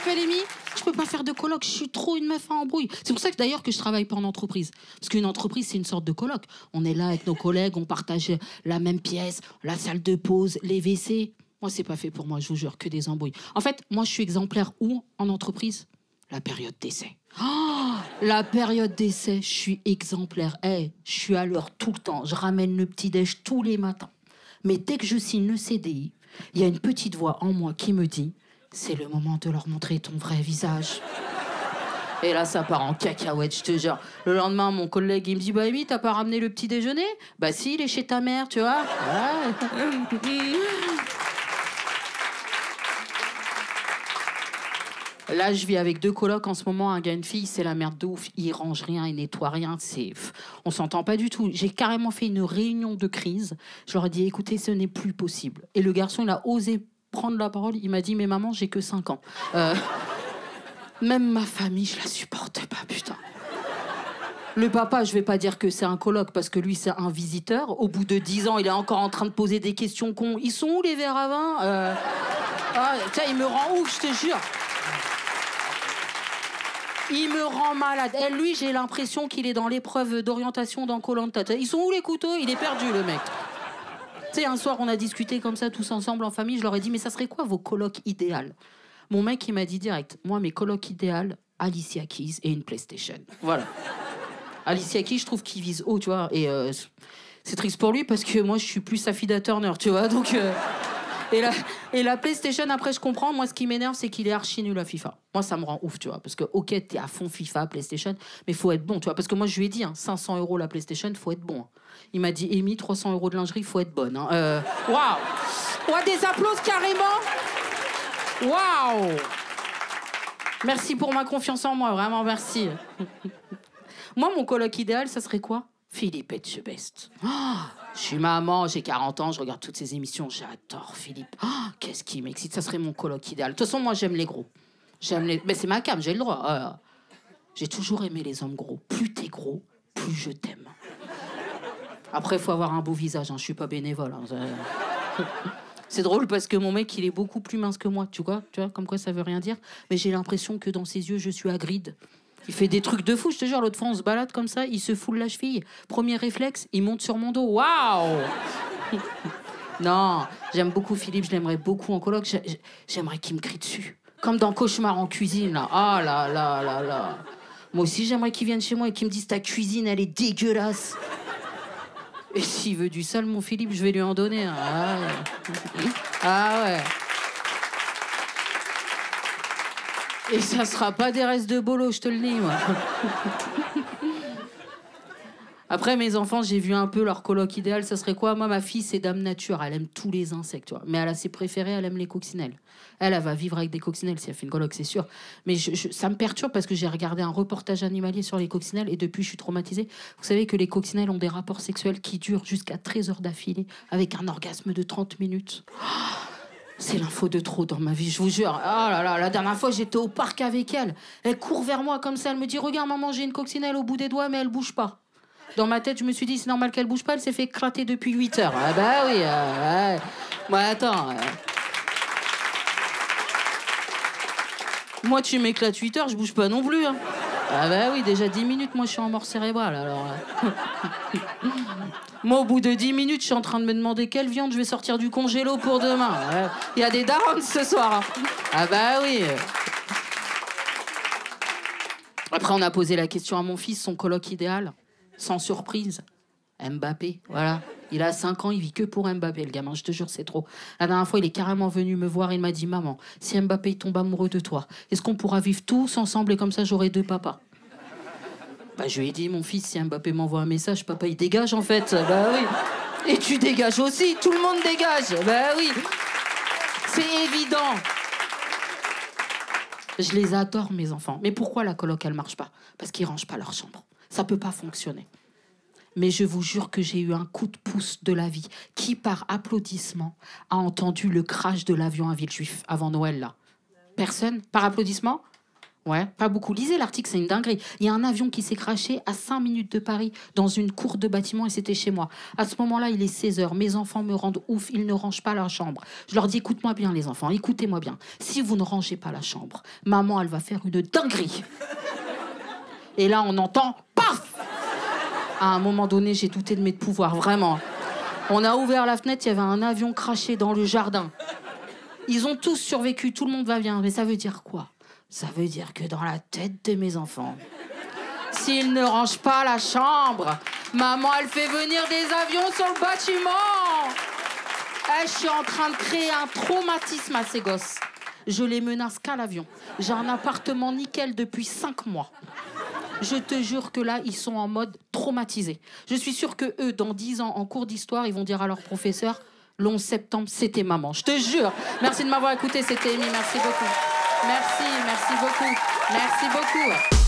m'appelle Amy, je peux pas faire de coloc, je suis trop une meuf à embrouille. C'est pour ça que d'ailleurs que je travaille pas en entreprise. Parce qu'une entreprise, c'est une sorte de coloc. On est là avec nos collègues, on partage la même pièce, la salle de pause, les WC. Moi, c'est pas fait pour moi, je vous jure, que des embrouilles. En fait, moi, je suis exemplaire où en entreprise? La période d'essai. Oh, la période d'essai, je suis exemplaire. Hey, je suis à l'heure tout le temps. Je ramène le petit-déj tous les matins. Mais dès que je signe le CDI, il y a une petite voix en moi qui me dit « C'est le moment de leur montrer ton vrai visage. » Et là, ça part en cacahuète, je te jure. Le lendemain, mon collègue, il me dit « Bah, Amy, t'as pas ramené le petit déjeuner ?»« Bah si, il est chez ta mère, tu vois. » Ouais. Là, je vis avec 2 colocs en ce moment, un gars et une fille, c'est la merde de ouf. Ils rangent rien, ils nettoient rien, on s'entend pas du tout. J'ai carrément fait une réunion de crise. Je leur ai dit, écoutez, ce n'est plus possible. Et le garçon, il a osé prendre la parole. Il m'a dit, mais maman, j'ai que 5 ans. Même ma famille, je la supporte pas, putain. Le papa, je vais pas dire que c'est un coloc parce que lui, c'est un visiteur. Au bout de 10 ans, il est encore en train de poser des questions cons. Ils sont où les verres à vin tiens, il me rend ouf, je te jure. Il me rend malade. Et lui, j'ai l'impression qu'il est dans l'épreuve d'orientation dans Koh-Lanta. Ils sont où les couteaux? Il est perdu, le mec. Tu sais, un soir, on a discuté comme ça, tous ensemble, en famille. Je leur ai dit, mais ça serait quoi vos colocs idéales? Mon mec, il m'a dit direct, moi, mes colocs idéales, Alicia Keys et une PlayStation. Voilà. Alicia Keys, je trouve qu'il vise haut, tu vois. Et c'est triste pour lui parce que moi, je suis plus Safida Turner, tu vois. Donc... Et la PlayStation, après, je comprends. Moi, ce qui m'énerve, c'est qu'il est archi nul à FIFA. Moi, ça me rend ouf, tu vois. Parce que, ok, t'es à fond FIFA, PlayStation, mais faut être bon, tu vois. Parce que moi, je lui ai dit, 500 € la PlayStation, faut être bon. Il m'a dit, Amy, 300 € de lingerie, faut être bonne. Waouh! Ouais, des applaudissements carrément! Waouh! Merci pour ma confiance en moi, vraiment, merci. Moi, mon coloc idéal, ça serait quoi? Philippe Etchebest. Je suis maman, j'ai 40 ans, je regarde toutes ces émissions, j'adore Philippe. Qu'est-ce qui m'excite, ça serait mon coloc idéal. De toute façon, moi, j'aime les gros. Mais c'est ma cam, j'ai le droit. J'ai toujours aimé les hommes gros. Plus t'es gros, plus je t'aime. Après, il faut avoir un beau visage, je suis pas bénévole. C'est drôle parce que mon mec, il est beaucoup plus mince que moi, tu vois, comme quoi ça veut rien dire. Mais j'ai l'impression que dans ses yeux, je suis Hagrid. Il fait des trucs de fou, je te jure. L'autre fois, on se balade comme ça, il se foule la cheville. Premier réflexe, il monte sur mon dos. Waouh! Non, j'aime beaucoup Philippe, je l'aimerais beaucoup en coloc. J'aimerais qu'il me crie dessus. Comme dans Cauchemar en cuisine, là. Ah là là là là. Moi aussi, j'aimerais qu'il vienne chez moi et qu'il me dise ta cuisine, elle est dégueulasse. Et s'il veut du sale, mon Philippe, je vais lui en donner. Ah ouais. Ah ouais. Et ça sera pas des restes de bolo, je te le dis, moi. Après, mes enfants, j'ai vu un peu leur coloc idéal. Ça serait quoi? Moi, ma fille, c'est Dame Nature. Elle aime tous les insectes, tu vois. Mais elle a ses préférés, elle aime les coccinelles. Elle va vivre avec des coccinelles si elle fait une coloc, c'est sûr. Mais ça me perturbe parce que j'ai regardé un reportage animalier sur les coccinelles et depuis, je suis traumatisée. Vous savez que les coccinelles ont des rapports sexuels qui durent jusqu'à 13 heures d'affilée avec un orgasme de 30 minutes. C'est l'info de trop dans ma vie, je vous jure. Oh là là, la dernière fois, j'étais au parc avec elle. Elle court vers moi comme ça, elle me dit « Regarde, maman, j'ai une coccinelle au bout des doigts, mais elle bouge pas. » Dans ma tête, je me suis dit « C'est normal qu'elle bouge pas, elle s'est fait éclater depuis 8 heures. » Ah bah oui, ouais. Bah attends. Moi, tu m'éclates 8 heures, je bouge pas non plus. Hein. Ah bah oui, déjà 10 minutes, moi, je suis en mort cérébrale, alors... Moi, au bout de 10 minutes, je suis en train de me demander quelle viande je vais sortir du congélo pour demain. Il y a des darons ce soir. Ah bah oui. Après, on a posé la question à mon fils, son coloc idéal, sans surprise. Mbappé, voilà. Il a 5 ans, il vit que pour Mbappé, le gamin, je te jure, c'est trop. La dernière fois, il est carrément venu me voir, il m'a dit « Maman, si Mbappé tombe amoureux de toi, est-ce qu'on pourra vivre tous ensemble et comme ça, j'aurai 2 papas ?» Bah, je lui ai dit, mon fils, si Mbappé m'envoie un message, papa, il dégage, en fait. Bah oui. Et tu dégages aussi, tout le monde dégage. Bah oui. C'est évident. Je les adore, mes enfants. Mais pourquoi la coloc, elle marche pas? Parce qu'ils rangent pas leur chambre. Ça peut pas fonctionner. Mais je vous jure que j'ai eu un coup de pouce de la vie. Qui, par applaudissement, a entendu le crash de l'avion à Villejuif avant Noël, là? Personne? Par applaudissement? Ouais, pas beaucoup. Lisez l'article, c'est une dinguerie. Il y a un avion qui s'est crashé à 5 minutes de Paris dans une cour de bâtiment et c'était chez moi. À ce moment-là, il est 16h. Mes enfants me rendent ouf. Ils ne rangent pas leur chambre. Je leur dis, écoute-moi bien, les enfants, écoutez-moi bien. Si vous ne rangez pas la chambre, maman, elle va faire une dinguerie. Et là, on entend paf! À un moment donné, j'ai douté de mes pouvoirs, vraiment. On a ouvert la fenêtre, il y avait un avion craché dans le jardin. Ils ont tous survécu, tout le monde va bien. Mais ça veut dire quoi? Ça veut dire que dans la tête de mes enfants, s'ils ne rangent pas la chambre, maman, elle fait venir des avions sur le bâtiment. Je suis en train de créer un traumatisme à ces gosses. Je les menace qu'à l'avion. J'ai un appartement nickel depuis 5 mois. Je te jure que là, ils sont en mode traumatisé. Je suis sûre que eux, dans 10 ans, en cours d'histoire, ils vont dire à leur professeur, le 11 septembre, c'était maman. Je te jure. Merci de m'avoir écouté, c'était Amy. Merci beaucoup. Merci beaucoup. Merci beaucoup.